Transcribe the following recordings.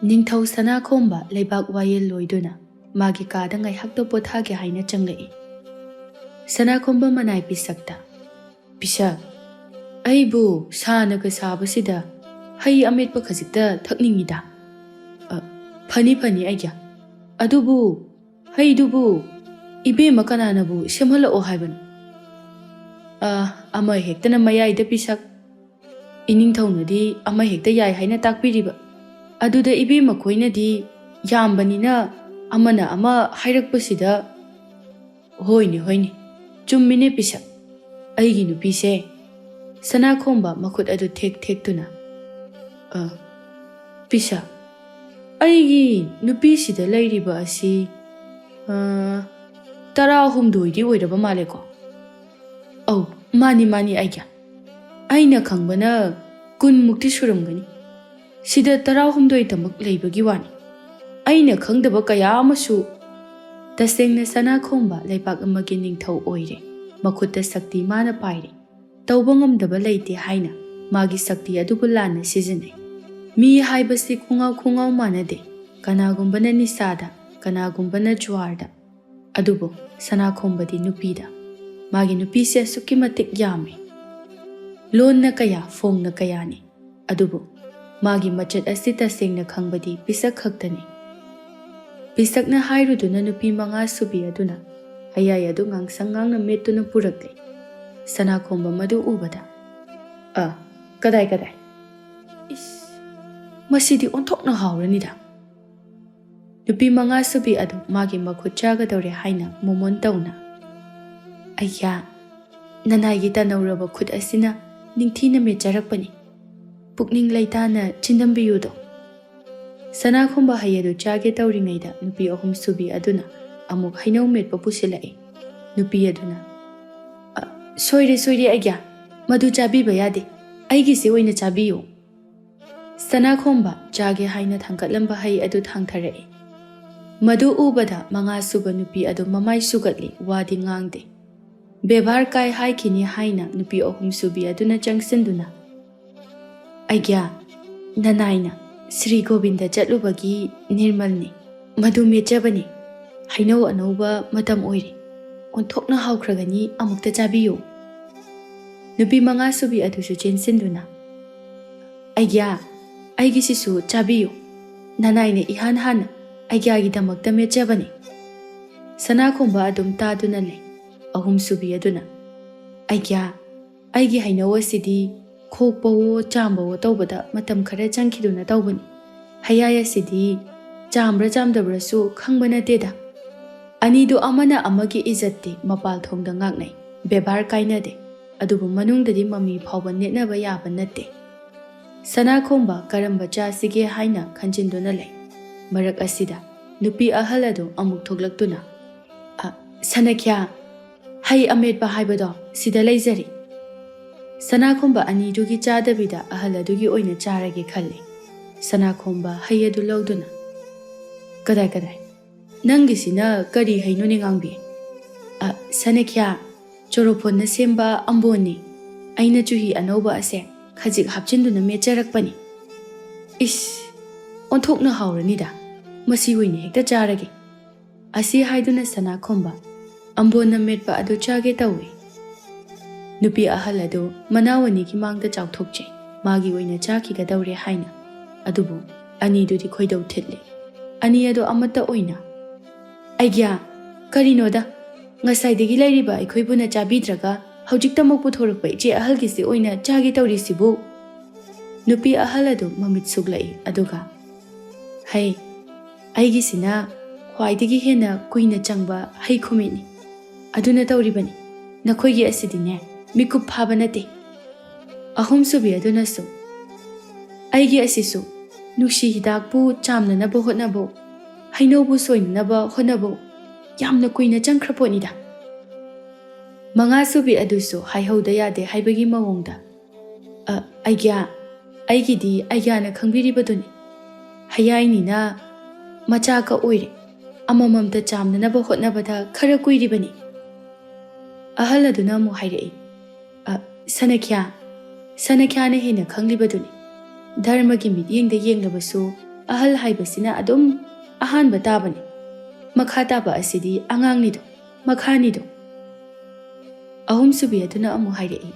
Ningthou Sanakhomba Leibak Wayel Loiduna Magi Kada Ngaihakto Pothage Haina Changlai Sanakhomba Manai Pisakta Pisak Aibu Sanaga Sabasida Hai Amit Pakazita Takningida Pani Aigya Adubu Hai Dubu Ibe Makananabu Shamala Ohaban Ama Hectana Maya the Pisak Iningthou Nadi Ama Hecta Yai Haina Takpiriba Aduda Ibe Makoina di Yambanina Amana Ama Hairakpasida Hoini Chummine Pisak Aigi Nupi se Sanakhomba Makut Adu Tek Tuna Pisak Aigi Nupi Sida Lairiba Asi Tara Humdui Oiraba Maleko Oh Mani Aigya Aina Kangbana Kun Mukti Suramgani Sida Tara Humdoi Tamak Labagi Wani Aina Kangdaba Kaya Amasu Tasengna Sanakhomba Leipak Amagi Ningthou Oire Makuta Sakti Mana Paire Taubangam Daba Laite Haina Magi Sakti Adubulana Sizane Mi Haibasi Kungau Manade Kanagumbana Nisada Kanagumbana Juarda Adubo Sanakhomba di Nupida Magi Nupise Sukimatik Yami Lon na kaya Fong na kaya ni Adubo Magi Machat Asita Sing na Kangbadi Pisak Haktani Pisak na Hairuduna Nupi Manga Subi Aduna Hayaya Dungang Sangang na Metu na Purakli Sanakhomba Madu Ubada Kadai Is Masidi Ontok na Hauranida Nupi Manga Subi Adu Magi Makuchaga Dore Haina Momontauna Aya Nanayita Nauraba Kud Asina Ningthina Mecharakpani Pukning Laitana Chindambiyudo Sanakhomba Hayadu Chage Tauringaida Nupi Ohum Subi Aduna Amuk Hainau Metpa Pusilai Nupi Aduna Soire Aigya Madu Chabi Bayade Aigi Se Oina Chabiyo Sanakhomba Chage Haina Thankatlamba Hai Adu Thangtharai Madu Ubada Manga Suba Nupi Adu Mamai Sugatli Wadi Ngangde Bebar Kai Haikini Haina Nupi Ohum Subi Aduna Changsinduna Aigya Nanaina Sri Govinda Chatlubagi Nirmalni Madu Mechabani Hainau Anova Matam Oiri Onthokna Haukragani Amukta Chabiyo Nupi Manga Subi Adusu Chensinduna Aigya Aigi Sisu Chabiyo Nanaina Ihan Hana Aigya Gidamakta Mechabani Sanakhomba Adum Taduna Le Ahum Subi Aduna Aigya Aigi Hainau Asidi Kokpawo Chambawo Taubada Matam Kara Chankiduna Taubani Hayaya Sidi Chambra Chamdabra Su Kangbana Teda Anidu Amana Amagi Izati Mapal Thongda Ngagnai Bebar Kainade Adubu Manungdadi Mami Phawba Netnaba Yaba Natte Sanakhomba Karamba Chasige Haina Khanjinduna Lei Marak Asida Nupi Ahalado Amuk Thoglaktuna Sanakya Hai Ametba Haibado Sida Leizari Sanakhomba Anidugi Chadabida Ahaladugi Oina Charage Khali Sanakhomba Hayadu Lauduna Kadai Nangisina Kari Hainuni Ngambi Sanakya Choropona Semba Amboni Aina Chuhi Anoba Ase Khajik Hapchinduna Mecharakpani Is Onthokna Hauranida Masi Wini Hekta Charage Asi Haiduna Sanakhomba Ambona Metpa Adu Chage Tawi Nupi Ahalado Manawani ki Mangda Chauthokche Magi Oina Chaki Gadaure Haina Adubu Ani Dudi Koidau Titli Ani Ado Amata Oina Aigya Karinoda Ngasaidagi Lairiba Ikoibuna Chabidraga Haujikta Mokpu Thorakpa Iche Ahalgisi Oina Chagi Tauri Sibu Nupi Ahalado Mamit Suglai Aduga Hai Aigisina Hwaidagi Hena Kuina Changba Hai Khumini Aduna Tauribani Nakoigi Asidine Mikup Habanate Ahum Subi Adunasu Aigi Asisu Nushi Hidakbu Chamna Nabo Hotnabo Hainobu Soin Naba Honabo Yamna Kuina Chankraponida Manga Subi Adusu Haihoda Yade Haibagi Mawonda Aigya Aigidi Aigana Kangbiri Baduni Hayaini na Machaka Oire Amamamta Chamna Naba Hotnabata Karakuiri Bani Ahaladuna Muhairi Sanakya Sanakyana Hina Kanglibaduni Dharma Gimit Ying the Ying Labasu ahal haibasina adum ahanba tabani. Makha taba asidi angangngido, makhanido. Ahum subi aduna amu hairei.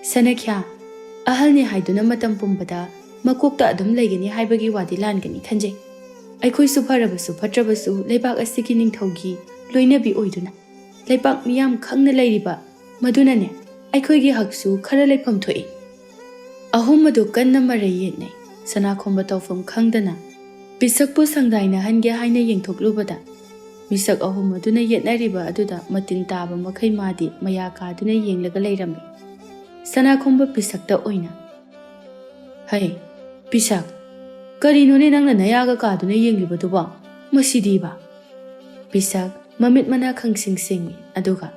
Sanakya, ahal ni haiduna matam pumbada makokta adum laigani haibagi wadi langani khanjai. Aikoi supharabasu phatrabasu leibak asiki ningthaugi loinabi oiduna. Leibak miyam khangna lairiba madunane aikhoigi haksu khara leifam thoi. Ahum madu kanna marai yetnai. Sana khomba tawfam khangdana. Bisakpu sangdaina hange haina yengthoklubada. Misak ahum maduna yetnariba aduda matin taba makai madi maya kaduna yenglaga leirambi. Sana khomba bisakta oina. Hai, bisak. Karino ne nangna nayaga kaduna yenglibaduba. Masidiba. Bisak mamit mana khangsing singi aduga.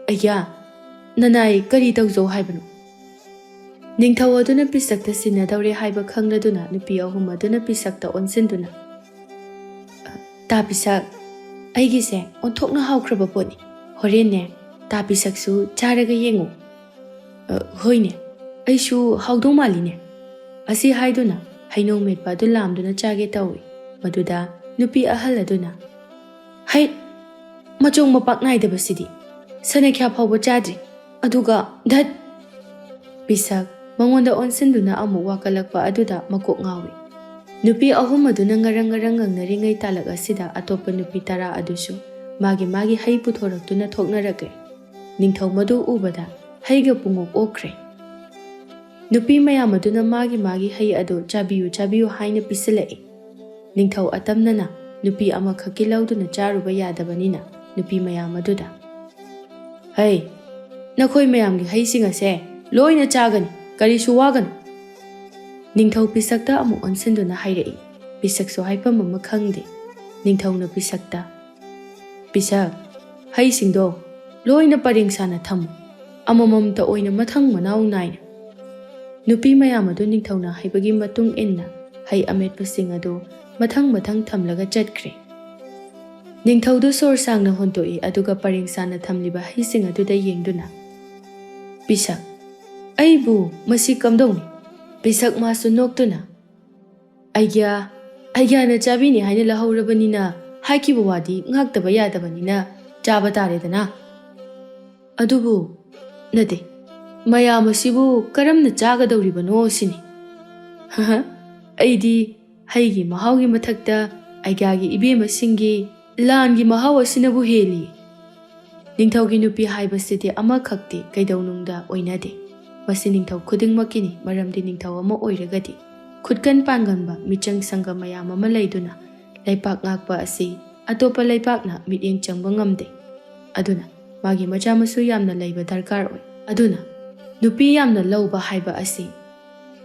Aya, nanai kari tawzo haibano. Ningthau aduna pisakta sinadawre haiba khangladuna nupi ahum aduna pisakta onsinduna. Ta pisak, aigise onthokna haukraba poni. Horenne, ta pisaksu charaga yengu. Hoine, aishu haudong maline. Asi haiduna, hainong metpa adu lamduna chage tawi. Maduda, nupi ahal aduna. Hai, machong mapak naidaba sidi. Sanakya phawba chadri. Aduga, that pisak mangonda onsinduna amu wakalakpa aduda makok ngawi. Nupi ahum aduna ngarang-ngarang ngangngaringai talak asida atopa nupi tara adusu magi hai puthoraktuna thoknarake. Ningthau madu ubada haiga pungok okre. Nupi mayam aduna magi hai adu chabiyu haina pisalai. Ningthau atamnana nupi ama khakilauduna charuba yadabanina nupi mayam aduda. Hai, nakhoi mayamgi hai singase loina chagani karisu waganu. Ningthau pisakta amu onsinduna hairei. Pisakso haipam ama khangde. Ningthau na pisakta. Pisak, hai singdo loina paring sana thamu. Amamamta oina mathang manaw naina. Nupi mayam adu ningthau na haibagi matung inna hai amet pasing adu mathang thamlaga chatkre. Ningthau du sor sangna hontoi aduga paring sana thamliba hai sing adu da yengduna. Pisak, aibu masi kamdong. Pisak masu noktuna. Aigya na chabi ni haina lahawrabanina haiki bawadi ngaktaba yadabanina chaba taredana. Adubu nade mayam asibu karamna chagadawribano sini. Haha, aidi haigi mahawgi mathakta aigyagi ibema singi langi mahaw asinabu heli. Ningthaugi nupi haibasidi ama khakti kaidawnungda oinade. Masi ningthau khudingmakini maramdi ningthau ama oiragadi khutkan panganba michang sangga mayam ama laiduna laipak ngakpa asi atopa laipakna mityeng changba ngamde. Aduna magi macha masu yamna laiba darkar oi. Aduna nupi yamna lawba haiba asi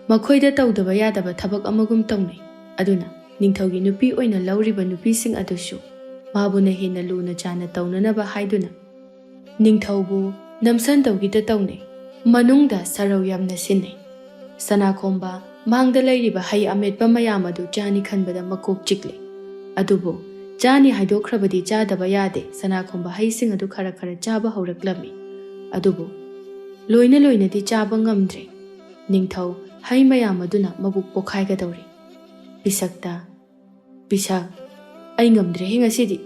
makhoida tawdaba yadaba thabak amagum tawnai. Aduna ningthaugi nupi oina lawriba nupi sing adusu mabuna hena luna chana tawnanaba haiduna ningthaubu namsan tawgita tawnai. Manungda sarau yamna sinai. Sana khomba mangda lairiba hai ametpa mayam adu chani khanbada makok chikle. Adubo chani haidokhrabadi chadaba yade sana khomba hai sing adu khara chaba hawraklami. Adubo loina di chaba ngamdre. Ningthau hai mayam aduna mabuk pokhaiga dawri. Pisakta, pisak, ai ngamdre hinga sidi.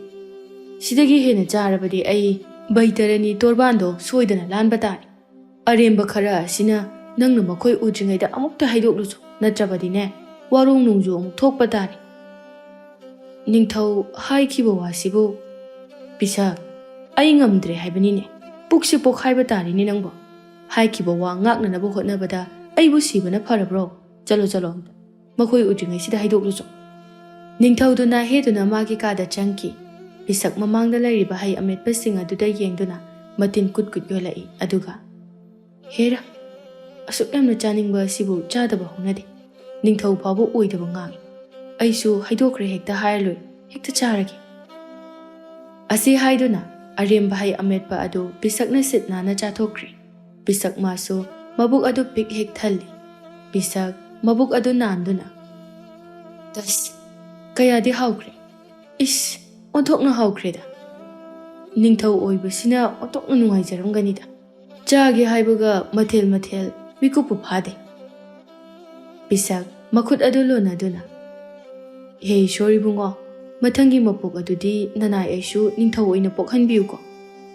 Sidagi hena charabadi ai baitarani torbando soidana lanba tari. Aremba khara asina nangna makhoi udringaida amukta haidoklusu natrabadine warung nungju amuk thokpa tari. Ningthau haikhiba wasibu pisak ai ngamdre haibanine puksi pokhaiba tari ni nangbo haikhiba wa ngaknanaba hotnabada aibu sibana pharabro chalo makhoi udringai sida haidoklusu. Ningthau duna heduna magi kada changki pisak mamangda lairiba hai ametpa sing aduda yengduna matin kut yolai aduga Hera, asuk yamna chaningba asibu chadaba honade. Ningthau phabu oidaba ngangi. Aisu haidokre hekta hairloi, hekta charagi. Asi haiduna aremba hai ametpa adu pisakna sitnana chathokre. Pisak maso mabuk adu pik hek thalli. Pisak mabuk adu nanduna. Das kayadi haukre. Is onthokna haukre da. Ningthau oibasina ontokna nungaijaramganida. Chagi haibaga mathel mikupu phade. Pisak makhut adu lona duna He shori bungo, matangi mapuk adudi nanai aishu ningthau oina pokhanbiu ko.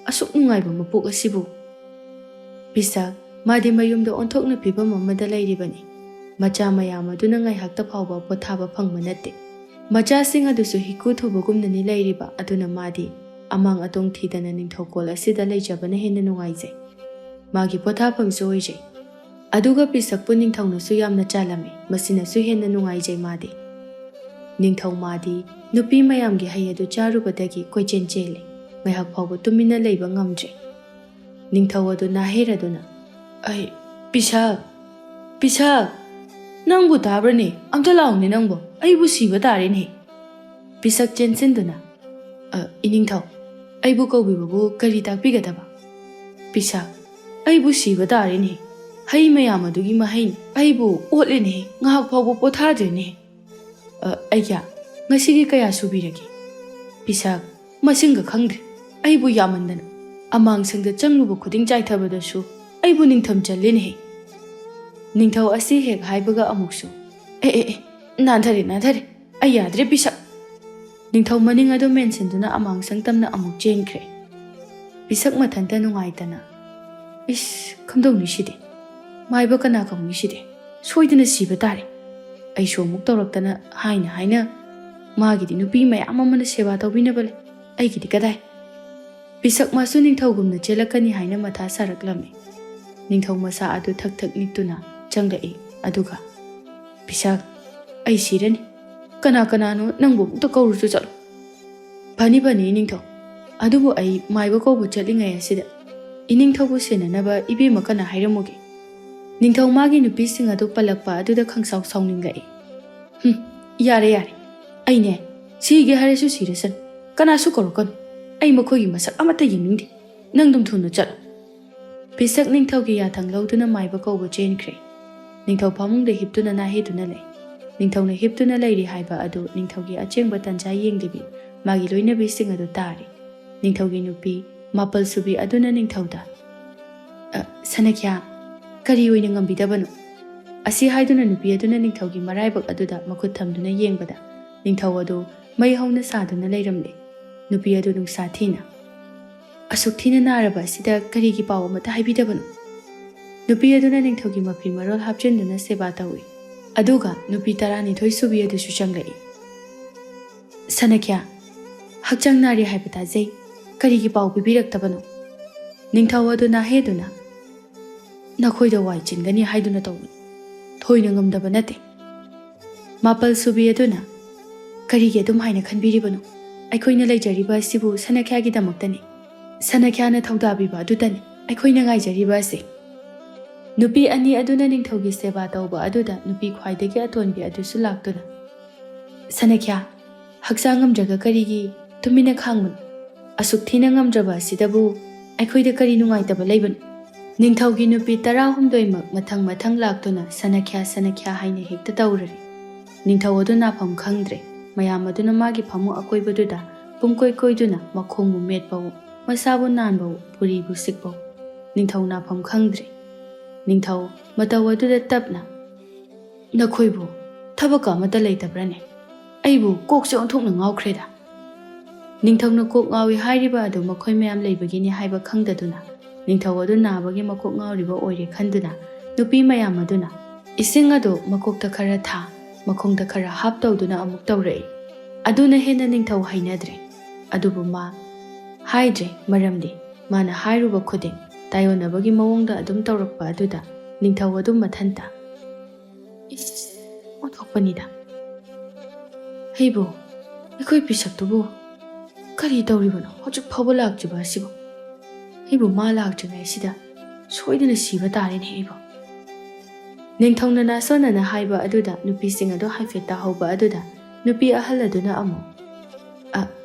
Asuk nungaiba mapuk asibu. Pisak, madi mayumda onthokna pibam amada lairibani. Macha mayam aduna ngaihakta phawba pothaba phangba natte. Macha sing adusu hiku thubagumnani lairiba aduna madi amang atong thidana ningthau kol asida laijabana henna nungaijai. Magi pothapam so oijai. Aduga pisak pu ningthau su yamna chalame, masina su henna nungaijai madi. Ningthau madi nupi mayamgi hayadu charubadagi koichen chele. Ngaihak phawba tumina leiba ngamdre. Ningthau adu naheraduna. Ai, Pisak, nangbu tabrani, amta laungni nangbu, aibu siba tarini. Pisak chensinduna. Iningthau, aibu kaubibabu kari takpigadaba. Pisak, aibu siba tarini. Hai mayam adugi mahain, aibu otlini, ngahak phawba pothadrini. Aigya, ngasigi kaya subiragi. Pisak, masinga khangdre, aibu yamandana. Amang sangda changluba khuding chaithabadasu, aibu ningtham chalini. Ningthau asi hek haibaga amuksu. Nanthare, ayadre pisak. Ningthau maning ado mensinduna amang sangtamna amuk chenkre. Pisak mathanta nungaitana. Kamdong nishide. Maiba kana kang nishide. Soidana siba tare. Aisho muk tawraktana haina. Magidi nupi mayam amana seba tawbinabale. Aigidi kadai. Pisak masu ningthau gumna chelakani haina matha saraklame. Ningthau masa adu thak niktuna changlai aduga. Pisak, ai sirani. Kana no nangbu mukta kawrusu chalo. Bani ningthau. Adubu ai maiba kawbu chatlingai asida. Iningthau bu senanaba ibema kana hairamugi. Ningthau magi nupi sing adu palakpa aduda khangsaw sawninggai. Yare. Aine, sige harasu sirasan. Kana su korokon. Ai makhoi masak amata yingdi. Nangdum thunu chalo. Pisak ningthau gi yathang lauduna maiba kawbu chenkre. Ningthau phamungda hiptuna na heduna lei. Ningthau na hiptuna leiri haiba adu ningthau gi achengba tanja yengdibi magi loinabi sing adu tari. Ningthau gi nupi mapal subi aduna ningthau da. Sanakya, kari oina ngambidabano. Asi haiduna nupi aduna ningthau gi maraibak aduda makut thamduna yengbada. Ningthau adu mai hauna saduna leiramle. Nupi adu nungsa thina. Asuk thina naraba sida kari gi pawa mata haibidabano. Nupi aduna ningthau gi mapi marol hapchenduna seba tawi. Aduga nupi tarani thoi subi adu sushanglai. Sanakya, hakchang nari haibata zai kari gi pawa bibiraktabano. Ningthau adu na heduna. Nakhoida wai chingani haiduna tawni. Thoina ngamdaba nate. Mapal subi aduna. Kari gi adum haina khanbiribano. Aikhoina leijariba asibu Sanakya gi damaktani. Sanakya na thaudabiba adutani. Aikhoina ngaijariba ase. Nupi ani aduna ningthau gi seba tawba aduda nupi khwaidagi atonbi adusu laktuna. Sanakya, haksa ngamdraga kari gi tumina khangman. Asuk thina ngamdraba sidabu aikhoida kari nungaitaba leiban. Ningthau gi nupi 13mak mathang laktuna Sanakya haina hekta tawrari. Ningthau aduna pham khangdre. Mayam aduna magi phamu akoibaduda pumkoi koiduna makhongbu metbawu masabu nanbawu puribu sikbawu. Ningthau na pham khangdre. Ningthau mataw aduda tapna. Nakhoibu thabaka mata leitabrane. Aibu kokse onthokna ngawkhreda. Ningthau na kok ngawi hairiba adu makhoi mayam leibagini haiba khangdaduna. Ningthau adu nabagi makok ngawriba oire khanduna. Nupi mayam aduna ising adu makokta khara tha. Makhongda khara hap tawduna amuk tawrai. Aduna hena ningthau hainadre. Adubu ma haidre maramdi mana hairuba khuding tayonabagi mawongda adum tawrakpa aduda ningthau adum mathanta. Onthokpanida. Heibo, aikoi pisaktubu kari tawribano hojik phawba lakjiba asibu. Heibo ma lakjingai sida soidana siba tarene heibo. Ningthau na nasona na haiba aduda nupi sing adu haifeta hauba aduda nupi ahal aduna amu.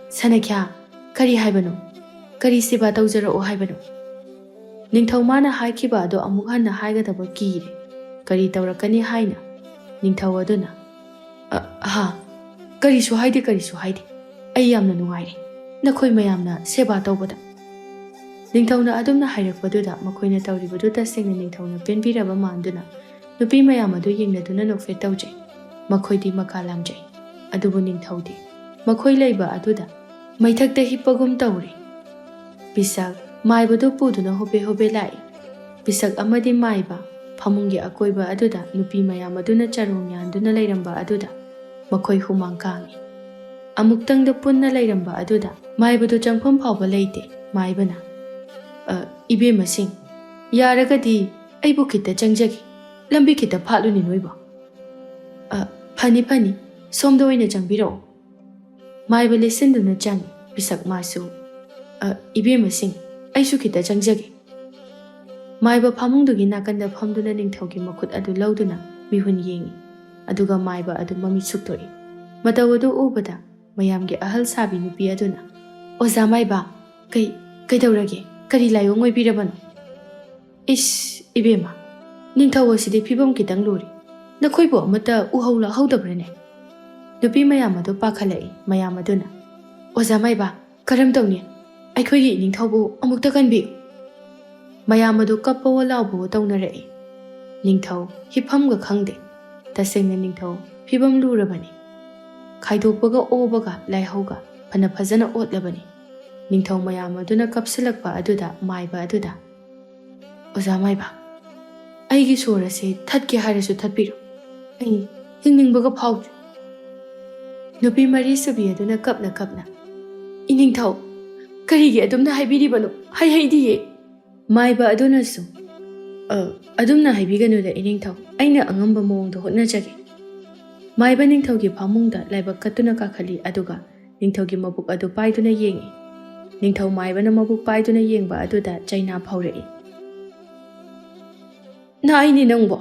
Sanakya, kari haibano. Kari siba tawjarao haibano. Ningthau mana haikiba adu amuk hanna haigadaba kire. Kari tawrakani haina. Ningthau aduna. Kari su haide. Ai yamna nungaire. Nakhoi mayamna seba tawbada. Ningthau na adumna hairakpaduda makhoina tawribaduda singna ningthau na penbiraba manduna. Nupi mayam adu yengnaduna nokfe tawjai. Makhoidi makalamjai. ꯑꯗꯨꯕꯨ ꯅꯤꯡꯊꯧꯗꯤ ꯃꯈꯣꯏ ꯂꯩꯕ ꯑꯗꯨꯗ ꯃꯩꯊꯛꯇ ꯍꯤꯞꯄꯒꯨꯝ ꯇꯧꯔꯤ꯫ ꯄꯤꯁꯛ ꯃꯥꯏꯕꯗꯨ ꯄꯨꯗꯨꯅ ꯍꯣꯕꯦ ꯍꯣꯕꯦ ꯂꯥꯛꯏ꯫ ꯄꯤꯁꯛ ꯑꯃꯗꯤ ꯃꯥꯏꯕ ꯐꯃꯨꯡꯒꯤ ꯑꯀꯣꯏꯕ ꯑꯗꯨꯗ ꯅꯨꯄꯤ ꯃꯌꯥꯝ ꯑꯗꯨꯅ ꯆꯔꯣꯡ ꯌꯥꯟꯗꯨꯅ ꯂꯩꯔꯝꯕ ꯑꯗꯨꯗ ꯃꯈꯣꯏ ꯍꯨꯃꯥꯡ ꯀꯥꯡꯏ꯫ ꯑꯃꯨꯛꯇꯪꯗ ꯄꯨꯟꯅ ꯂꯩꯔꯝꯕ ꯑꯗꯨꯗ ꯃꯥꯏꯕꯗꯨ ꯆꯪꯐꯝ ꯐꯥꯎꯕ ꯂꯩꯇꯦ꯫ ꯃꯥꯏꯕꯅ "ꯏꯕꯦꯝꯃꯁꯤꯡ, ꯌꯥꯔꯒꯗꯤ ꯑꯩꯕꯨ ꯈꯤꯇ ꯆꯪꯖꯒꯦ, ꯂꯝꯕꯤ ꯈꯤꯇ ꯐꯥꯠꯂꯨꯅꯤ ꯅꯣꯏꯕꯣ." "ꯐꯅꯤ ꯐꯅꯤ, ꯁꯣꯝꯗ ꯑꯣꯏꯅ ꯆꯪꯕꯤꯔꯛꯑꯣ." ꯃꯥꯏꯕ ꯂꯤꯠꯁꯤꯟꯗꯨꯅ ꯆꯪꯏ꯫ ꯄꯤꯁꯛ ꯃꯥꯁꯨ "ꯏꯕꯦꯝꯃꯁꯤꯡ, ꯑꯩꯁꯨ ꯈꯤꯇ ꯆꯪꯖꯒꯦ." ꯃꯥꯏꯕ ꯐꯃꯨꯡꯗꯨꯒꯤ ꯅꯥꯀꯟꯗ ꯐꯝꯗꯨꯅ ꯅꯤꯡꯊꯧꯒꯤ ꯃꯈꯨꯠ ꯑꯗꯨ ꯂꯧꯗꯨꯅ ꯃꯤꯍꯨꯟ ꯌꯦꯡꯏ꯫ ꯑꯗꯨꯒ ꯃꯥꯏꯕ ꯑꯗꯨ ꯃꯃꯤꯠ ꯁꯨꯛꯇꯣꯛꯏ꯫ ꯃꯇꯧ ꯑꯗꯨ ꯎꯕꯗ ꯃꯌꯥꯝꯒꯤ ꯑꯍꯜ ꯁꯥꯕꯤ ꯅꯨꯄꯤ ꯑꯗꯨꯅ "ꯑꯣꯖꯥ ꯃꯥꯏꯕ, ꯀꯩꯗꯧꯔꯒꯦ? ꯀꯔꯤ ꯂꯥꯏꯑꯣꯡ ꯑꯣꯏꯕꯤꯔꯕꯅꯣ?" "ꯏꯁ ꯏꯕꯦꯝꯃ, ꯅꯤꯡꯊꯧ ꯑꯁꯤꯗꯤ ꯐꯤꯕꯝ ꯈꯤꯇꯪ ꯂꯨꯔꯤ, ꯅꯈꯣꯏꯕꯨ ꯑꯃꯠꯇ ꯎꯍꯧ ꯂꯥꯛꯍꯧꯗꯕ꯭ꯔꯅꯦ?" ꯅꯨꯄꯤ ꯃꯌꯥꯝ ꯑꯗꯨ ꯄꯥꯈꯠꯂꯛꯏ꯫ ꯃꯌꯥꯝ ꯑꯗꯨꯅ "ꯑꯣꯖꯥ ꯃꯥꯏꯕ, ꯀꯔꯝ ꯇꯧꯅꯤ? ꯑꯩꯈꯣꯏꯒꯤ ꯏꯅꯤꯡꯊꯧꯕꯨ ꯑꯃꯨꯛꯇ ꯀꯟꯕꯤꯌꯨ." ꯃꯌꯥꯝ ꯑꯗꯨ ꯀꯞꯄꯋꯣ ꯂꯥꯎꯕꯋꯣ ꯇꯧꯅꯔꯛꯏ꯫ ꯅꯤꯡꯊꯧ ꯍꯤꯞꯐꯝꯒ ꯈꯪꯗꯦ꯫ ꯇꯁꯦꯡꯅ ꯅꯤꯡꯊꯧ ꯐꯤꯕꯝ ꯂꯨꯔꯕꯅꯤ꯫ ꯈꯥꯏꯗꯣꯛꯄꯒ ꯑꯣꯕꯒ ꯂꯥꯏꯍꯧꯒ ꯐꯅ ꯐꯖꯅ ꯑꯣꯠꯂꯕꯅꯤ꯫ ꯅꯤꯡꯊꯧ ꯃꯌꯥꯝ ꯑꯗꯨꯅ ꯀꯞꯁꯤꯜꯂꯛꯄ ꯑꯗꯨꯗ ꯃꯥꯏꯕ ꯑꯗꯨꯗ "ꯑꯣꯖꯥ ꯃꯥꯏꯕ, ꯑꯩꯒꯤ ꯁꯣꯔ ꯑꯁꯤ ꯊꯠꯀꯦ ꯍꯥꯏꯔꯁꯨ ꯊꯠꯄꯤꯔꯣ, ꯑꯩ ꯍꯤꯡꯅꯤꯡꯕꯒ ꯐꯥꯎꯗ꯭ꯔꯦ." ꯅꯨꯄꯤ ꯃꯔꯤꯁꯨꯕꯤ ꯑꯗꯨꯅ ꯀꯞꯅ ꯀꯞꯅ "ꯏꯅꯤꯡꯊꯧ, ꯀꯔꯤꯒꯤ ꯑꯗꯨꯝꯅ ꯍꯥꯏꯕꯤꯔꯤꯕꯅꯣ? ꯍꯩꯍꯩꯗꯤꯌꯦ." ꯃꯥꯏꯕ ꯑꯗꯨꯅꯁꯨ "ꯑꯗꯨꯝꯅ ꯍꯥꯏꯕꯤꯒꯅꯨꯗ ꯏꯅꯤꯡꯊꯧ, ꯑꯩꯅ ꯑꯉꯝꯕ ꯃꯑꯣꯡꯗ ꯍꯣꯠꯅꯖꯒꯦ." ꯃꯥꯏꯕ ꯅꯤꯡꯊꯧꯒꯤ ꯐꯃꯨꯡꯗ ꯂꯥꯏꯕꯛ ꯀꯠꯇꯨꯅ ꯀꯥꯈꯠꯂꯤ꯫ ꯑꯗꯨꯒ ꯅꯤꯡꯊꯧꯒꯤ ꯃꯕꯨꯛ ꯑꯗꯨ ꯄꯥꯏꯗꯨꯅ ꯌꯦꯡꯏ꯫ ꯅꯤꯡꯊꯧ ꯃꯥꯏꯕꯅ ꯃꯕꯨꯛ ꯄꯥꯏꯗꯨꯅ ꯌꯦꯡꯕ ꯑꯗꯨꯗ ꯆꯩꯅꯥ ꯐꯧꯔꯛꯏ꯫ "ꯅꯥꯏꯅꯦ ꯅꯪꯕꯣ."